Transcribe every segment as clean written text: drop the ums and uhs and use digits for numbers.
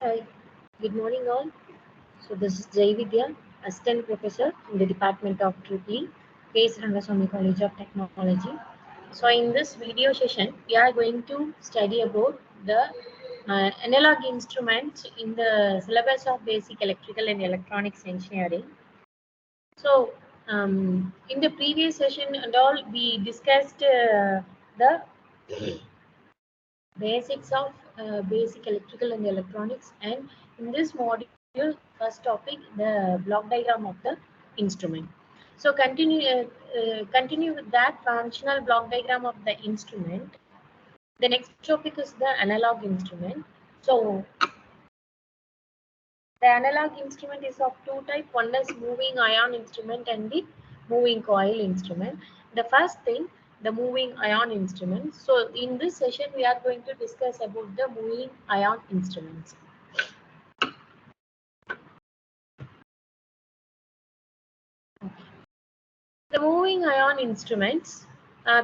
Hi, good morning all. So this is Jai Vidya, Assistant Professor in the Department of EEE, K.S. Rangaswamy College of Technology. So in this video session, we are going to study about the analog instruments in the syllabus of Basic Electrical and Electronics Engineering. So in the previous session and all, we discussed the basics of basic electrical and electronics, and in this module first topic the block diagram of the instrument. So continue with that functional block diagram of the instrument. The next topic is the analog instrument. So the analog instrument is of two types. One is moving ion instrument and the moving coil instrument. The first thing, the moving ion instrument. So in this session, we are going to discuss about the moving ion instruments. The moving ion instruments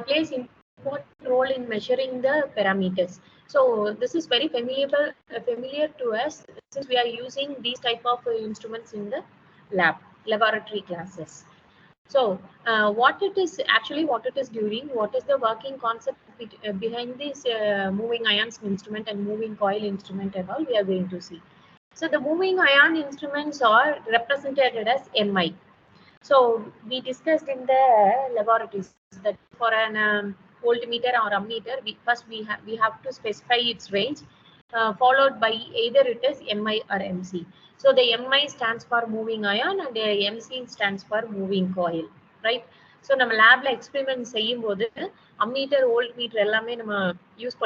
plays important role in measuring the parameters. So this is very familiar to us since we are using these type of instruments in the laboratory classes. So what it is doing, what is the working concept behind this moving ions instrument and moving coil instrument and all, we are going to see. So the moving ion instruments are represented as MI. So we discussed in the laboratories that for an voltmeter or ammeter, we have to specify its range, followed by either it is MI or MC. So the MI stands for moving ion and the MC stands for moving coil, right? So நம்ம லேப்ல experiment செய்யும் போது ammeter volt metre எல்லாமே நம்ம use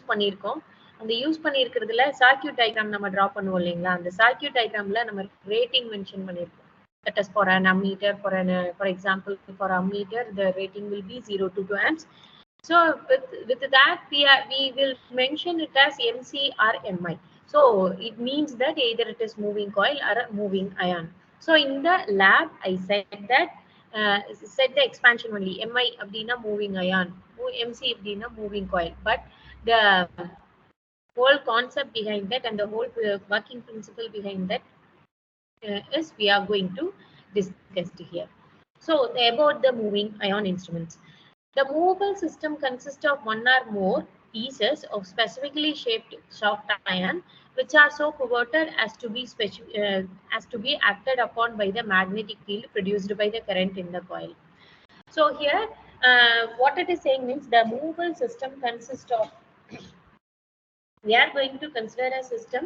பண்ணியிருக்கோம். அந்த use பண்ணியிருக்கிறதுல circuit diagram நம்ம draw பண்ணுவோம் இல்லைங்களா? அந்த சர்க்யூட் டயக்ராம்ல நம்ம ரேட்டிங் மென்ஷன் பண்ணியிருக்கோம். That is for an ammeter, for example, for ammeter, the rating will be 0 to 2 amps. So with that, we will mention it as MC or MI. So it means that either it is moving coil or a moving ion. So in the lab, I said that said the expansion only. MI abdina moving ion, MC abdina moving coil. But the whole concept behind that and the whole working principle behind that is we are going to discuss here. So about the moving ion instruments. The movable system consists of one or more pieces of specifically shaped soft ion, which are so pivoted as to be acted upon by the magnetic field produced by the current in the coil. So here, what it is saying means the movable system consists of. We are going to consider a system.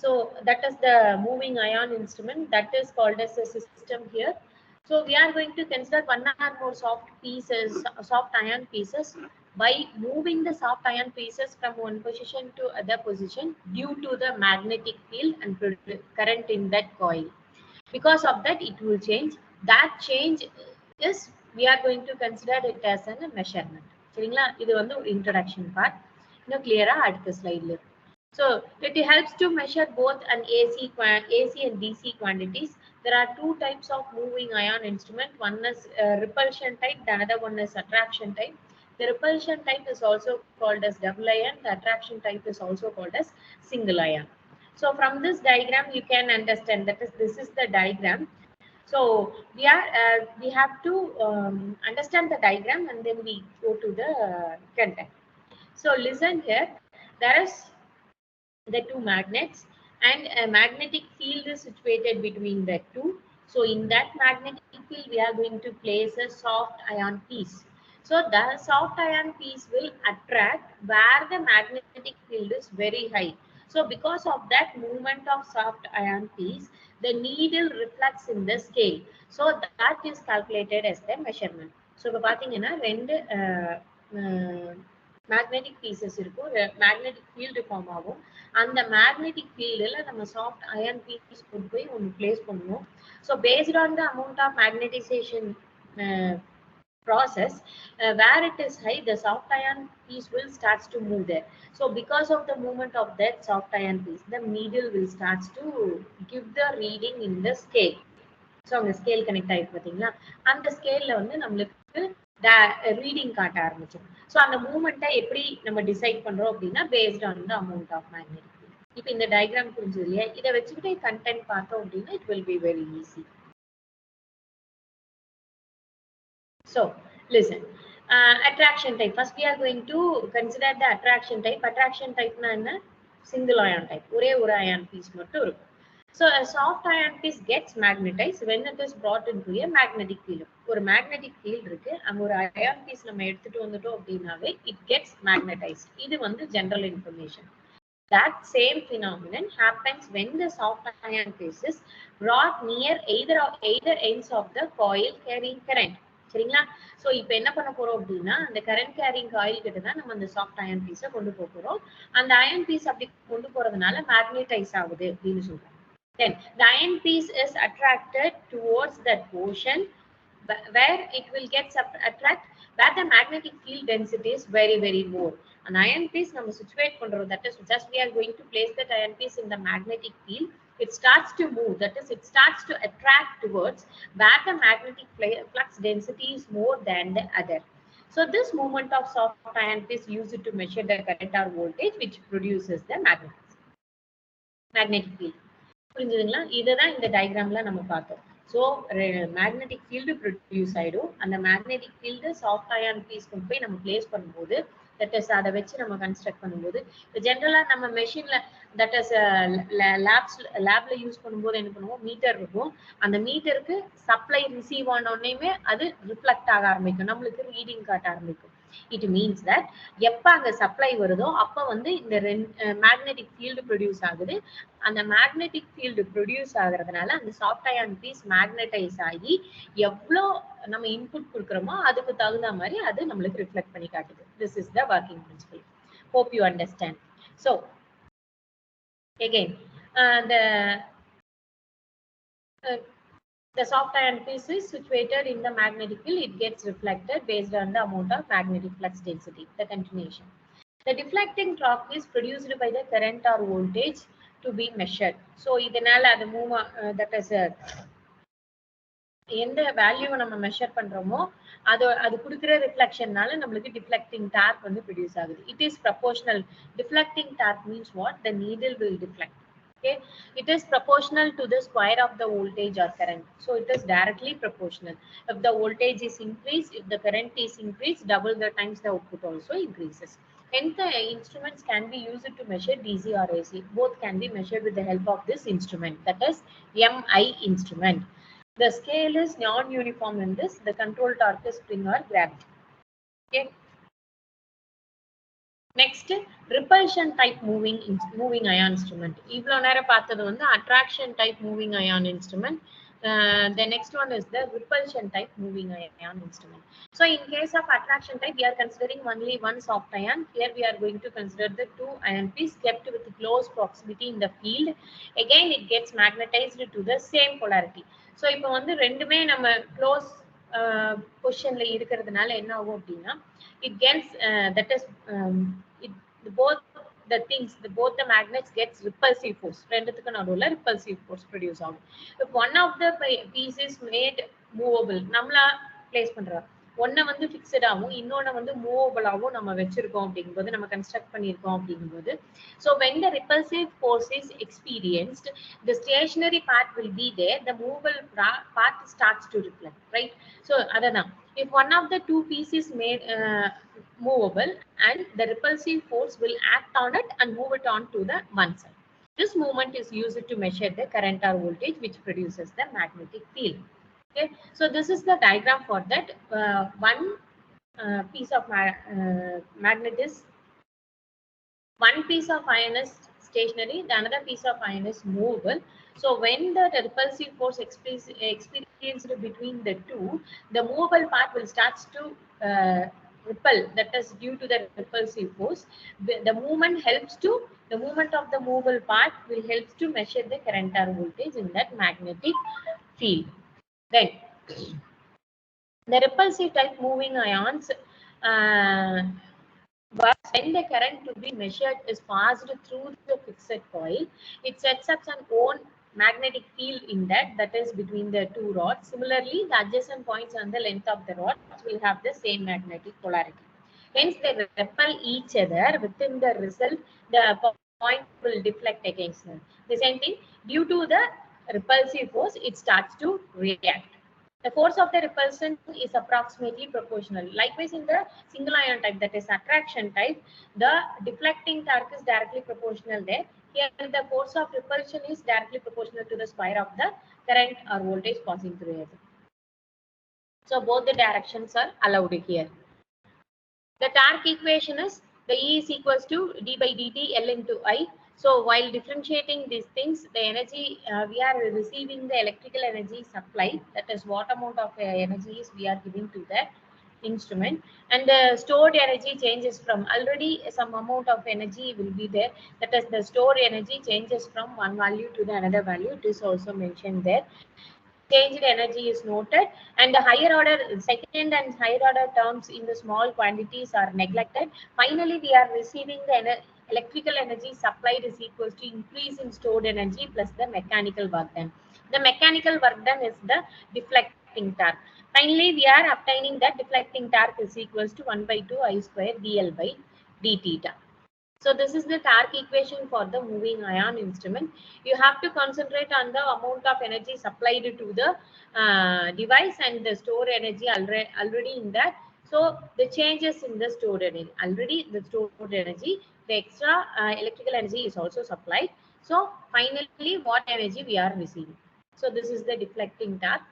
So that is the moving ion instrument, that is called as a system here. So we are going to consider one or more soft ion pieces by moving the soft ion pieces from one position to other position due to the magnetic field and current in that coil. Because of that, it will change. That change is we are going to consider it as a measurement. சரிங்களா? இது வந்து introduction part. இன்னும் clear-ஆ அடுத்த slideல இருக்கு. So it helps to measure both an AC and DC quantities. There are two types of moving ion instrument. One is repulsion type, the another one is attraction type. The repulsion type is also called as double ion. The attraction type is also called as single ion. So from this diagram, you can understand that this is the diagram. So we have to understand the diagram and then we go to the content. So listen here. There is the two magnets and a magnetic field is situated between the two. So in that magnetic field, we are going to place a soft ion piece. So the soft ion piece will attract where the magnetic field is very high. So because of that movement of soft ion piece, the needle reflects in the scale. So that is calculated as the measurement. So இப்போ பார்த்தீங்கன்னா ரெண்டு magnetic pieces இருக்கும், magnetic field form ஆகும். அந்த magnetic ஃபீல்டில் நம்ம soft iron piece கொண்டு போய் ஒன்று பிளேஸ் பண்ணுவோம். So based on the amount of magnetization process, where it is high, the soft ion piece will starts to move there. So because of the movement of that soft ion piece, the needle will starts to give the reading in the scale. So அந்த scale connect ஆயிருக்கு பார்த்தீங்களா? அந்த ஸ்கேல்ல வந்து நம்மளுக்கு reading காட்ட ஆரம்பிச்சிடும். So அந்த மூமெண்ட்டை எப்படி நம்ம டிசைட் பண்றோம் அப்படின்னா based on the amount of magnetic field. இப்போ இந்த டயக்ராம் புரிஞ்சது இல்லையா? இதை வச்சுக்கிட்டு கண்டென்ட் பார்த்தோம் அப்படின்னா it will be very easy. So listen, attraction type. First we are going to consider the attraction type. Attraction type na enna? Single ion type. ஒரே ஒரு ion piece மட்டும் இருக்கும். So a soft ion piece gets magnetized when it is brought into a magnetic field. ஒரு magnetic field இருக்கு, அங்க ஒரு ion piece நம்ம எடுத்துட்டு வந்துட்டோம் அப்படின்னாவே it gets magnetized. இது வந்து general information. That same phenomenon happens when the soft ion piece is brought near either ends of the coil carrying current. சரிங்களா? சோ இப்போ என்ன பண்ண போறோம் அப்படின்னா அந்த கரண்ட் கேரிங் காயில் கிட்ட தான் நம்ம அந்த சாஃப்ட் அயன் பீஸை கொண்டு போக போறோம். அந்த அயன் பீஸ் அப்படி கொண்டு போறதுனால மேக்னடைஸ் ஆகுது அப்படின்னு சொல்றோம். Then the iron piece is attracted towards that portion where it will get attract where the magnetic field density is very more. An iron piece நம்ம situate பண்றோம், that is just we are going to place that iron piece in the magnetic field. It starts to move, that is it starts to attract towards where the magnetic flux density is more than the other. So this movement of soft iron piece used to measure the current or voltage which produces the magnetic field. புரிஞ்சுதுங்களா? இதுதான் இந்த டயக்ராம்ல நம்ம பார்த்தோம். So magnetic field produce ஆயிடும். அந்த magnetic field soft iron piece கொண்டு போய் நம்ம பிளேஸ் பண்ணும்போது தட் இஸ் அதை வச்சு நம்ம கன்ஸ்ட்ரக்ட் பண்ணும்போது இப்போ ஜென்ரலாக நம்ம மெஷின்ல தட் இஸ் லேப்ல யூஸ் பண்ணும்போது என்ன பண்ணுவோம், மீட்டர் இருக்கும். அந்த மீட்டருக்கு சப்ளை ரிசீவ் ஆனோடனேயுமே அது ரிஃப்ளெக்ட் ஆக ஆரம்பிக்கும், நம்மளுக்கு ரீடிங் காட்ட ஆரம்பிக்கும். இட் மீன்ஸ் தட் எப்ப அங்க சப்ளை வருதோ அப்ப வந்து இந்த மேக்னெட்டிக் ஃபீல்டு ப்ரொடியூஸ் ஆகுது. அந்த மேக்னெட்டிக் ஃபீல்டு ப்ரொடியூஸ் ஆகுறதுனால அந்த சாஃப்ட் அயான் பீஸ் மேக்னடைஸ் ஆகி எவ்வளோ நம்ம இன்புட் கொடுக்குறோமோ அதுக்கு தகுந்த மாதிரி அது நம்மளுக்கு ரிஃப்ளெக்ட் பண்ணி காட்டுது. This is the working principal. Hope you understand. So again the soft ion piece is situated in the magnetic field. It gets reflected based on the amount of magnetic flux density. The continuation. The deflecting torque is produced by the current or voltage to be measured. So இதனால அது move that is எந்த வேல்யூவை நம்ம measure பண்றோமோ அது கொடுக்குற ரிஃப்ளெக்ஷன்னால நம்மளுக்கு டிஃப்ளெக்டிங் டார்க் வந்து ப்ரொடியூஸ் ஆகுது. It is proportional. Deflecting torque means what? The needle will deflect. Okay, it is proportional to the square of the voltage or current. So it is directly proportional. If the voltage is increased, if the current is increased, double the times the output also increases. Hence the instruments can be used to measure DC or AC. Both can be measured with the help of this instrument, that is MI instrument. The scale is non-uniform in this. The control torque is spring or gravity. Okay. Next, repulsion type moving ion instrument. இவ்வளோ நேரம் பார்த்தது வந்து attraction type moving ion instrument. The next one is the repulsion type moving ion instrument. So in case of attraction type, we are considering only one soft ion. Here we are going to consider the two ion piece kept with close proximity in the field. Again, it gets magnetized to the same polarity. So இப்போ வந்து ரெண்டுமே நம்ம close பொசிஷன்ல இருக்கிறதுனால என்ன ஆகும் அப்படின்னா it gets that is both the magnets gets repulsive force. ரெண்டுத்துக்கு நடுவுல repulsive force produce ஆகும். If one of the pieces made movable, நம்மளா பிளேஸ் பண்றோம், ஒன்ன வந்து ஃபிக்ஸட் ஆகும், இன்னொன்னு வந்து மூவபிள் ஆகும் நம்ம வச்சிருக்கோம் அப்படிங்கும்போது, நம்ம கன்ஸ்ட்ரக்ட் பண்ணியிருக்கோம் அப்படிங்கும்போது, so when the repulsive force is experienced, the stationary part will be there, the movable part starts to reflect, right? So அதான், if one of the two pieces made movable and the repulsive force will act on it and move it on to the one side. This movement is used to measure the current or voltage which produces the magnetic field. Okay, so this is the diagram for that. One piece of magnet is, one piece of iron is stationary, the another piece of iron is movable. So when the repulsive force experienced between the two, the movable part will start to repel, that is due to the repulsive force. The movement of the movable part will help to measure the current or voltage in that magnetic field. Then the repulsive type moving ions but when the current to be measured is passed through the fixed coil, it sets up an own magnetic field in that is between the two rods. Similarly, the adjacent points on the length of the rods will have the same magnetic polarity. Hence, they repel each other. Within the result, the point will deflect against them. The same thing, due to the repulsive force, it starts to react. The force of the repulsion is approximately proportional. Likewise, in the single ion type, that is attraction type, the deflecting torque is directly proportional there. Here, the force of repulsion is directly proportional to the square of the current or voltage passing through it. So both the directions are allowed here. The torque equation is the E is equals to d by dt L into I. So while differentiating these things, the energy we are receiving the electrical energy supply, that is what amount of energies we are giving to the instrument, and the stored energy changes from already some amount of energy will be there, that is the stored energy changes from one value to the another value. It is also mentioned there. Changed energy is noted, and the higher order, second and higher order terms in the small quantities are neglected. Finally, we are receiving the electrical energy supplied is equals to increase in stored energy plus the mechanical work done. The mechanical work done is the deflecting torque. Finally, we are obtaining that deflecting torque is equals to 1 by 2 I square dl by d theta. So this is the torque equation for the moving ion instrument. You have to concentrate on the amount of energy supplied to the device and the stored energy already in that. So the changes in the stored energy, already the stored energy, the extra electrical energy is also supplied. So finally, what energy we are receiving. So this is the deflecting torque.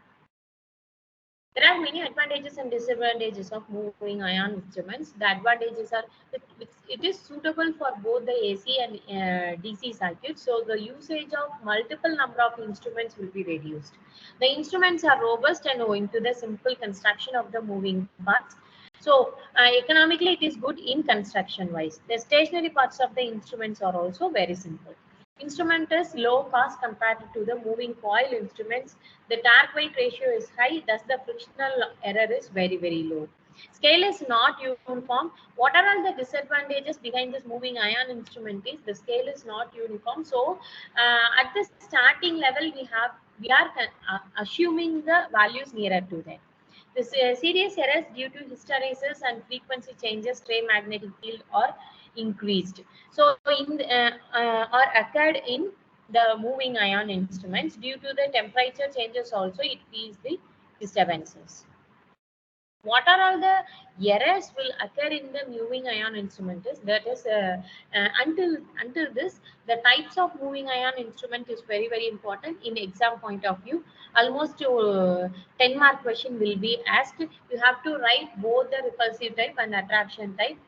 There are many advantages and disadvantages of moving ion instruments. The advantages are it is suitable for both the AC and DC circuits. So the usage of multiple number of instruments will be reduced. The instruments are robust and owing to the simple construction of the moving parts. So economically, it is good in construction wise. The stationary parts of the instruments are also very simple. Instrument is low cost compared to the moving coil instruments. The torque weight ratio is high, thus the frictional error is very, very low. Scale is not uniform. What are all the disadvantages behind this moving ion instrument is the scale is not uniform. So at the starting level, we are assuming the values nearer to them. The serious errors due to hysteresis and frequency changes, stray magnetic field or increased. So in or occurred in the moving ion instruments due to the temperature changes also it feels the disturbances. What are all the errors will occur in the moving ion instrument is that is until this the types of moving ion instrument is very, very important in exam point of view. Almost 10 mark question will be asked. You have to write both the repulsive type and attraction type.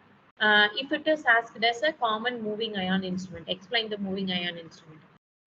If it is asked as a common moving ion instrument, explain the moving ion instrument.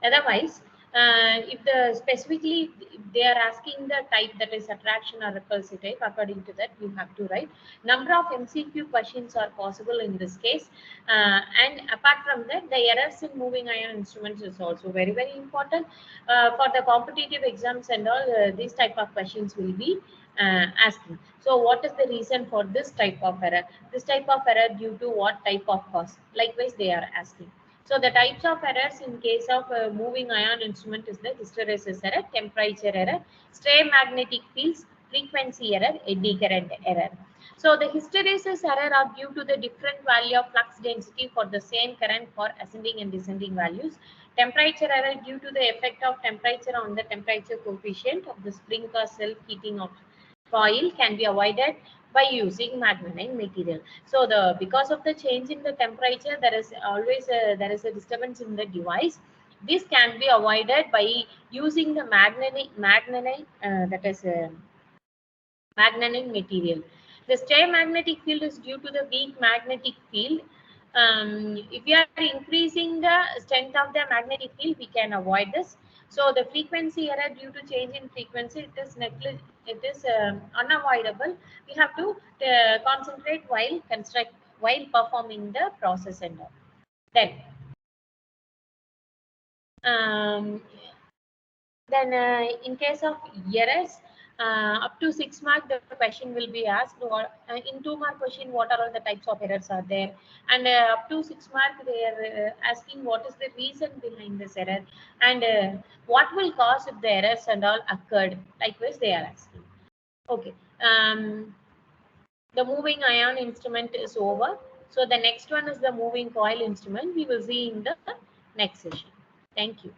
Otherwise, if the specifically if they are asking the type, that is attraction or repulsive type, according to that you have to write. Number of MCQ questions are possible in this case, and apart from that, the errors in moving ion instruments is also very, very important for the competitive exams and all. These type of questions will be asking. So what is the reason for this type of error? This type of error due to what type of cause? Likewise, they are asking. So the types of errors in case of moving ion instrument is the hysteresis error, temperature error, stray magnetic fields, frequency error, eddy current error. So the hysteresis error are due to the different value of flux density for the same current for ascending and descending values. Temperature error due to the effect of temperature on the temperature coefficient of the spring or self-heating of coil can be avoided by using magnetite material. So because of the change in the temperature, there is always there is a disturbance in the device. This can be avoided by using the magnetic that is magnetic material. The stray magnetic field is due to the weak magnetic field. If we are increasing the strength of the magnetic field, we can avoid this. So the frequency error due to change in frequency, it is unavoidable. We have to concentrate while performing the process and all. Um, then in case of errors, up to 6 mark the question will be asked. In 2 mark question, what are all the types of errors are there, and up to 6 mark they are asking what is the reason behind this error, and what will cause if the errors and all occurred. Likewise, they are asking. Okay, the moving ion instrument is over. So the next one is the moving coil instrument. We will see in the next session. Thank you.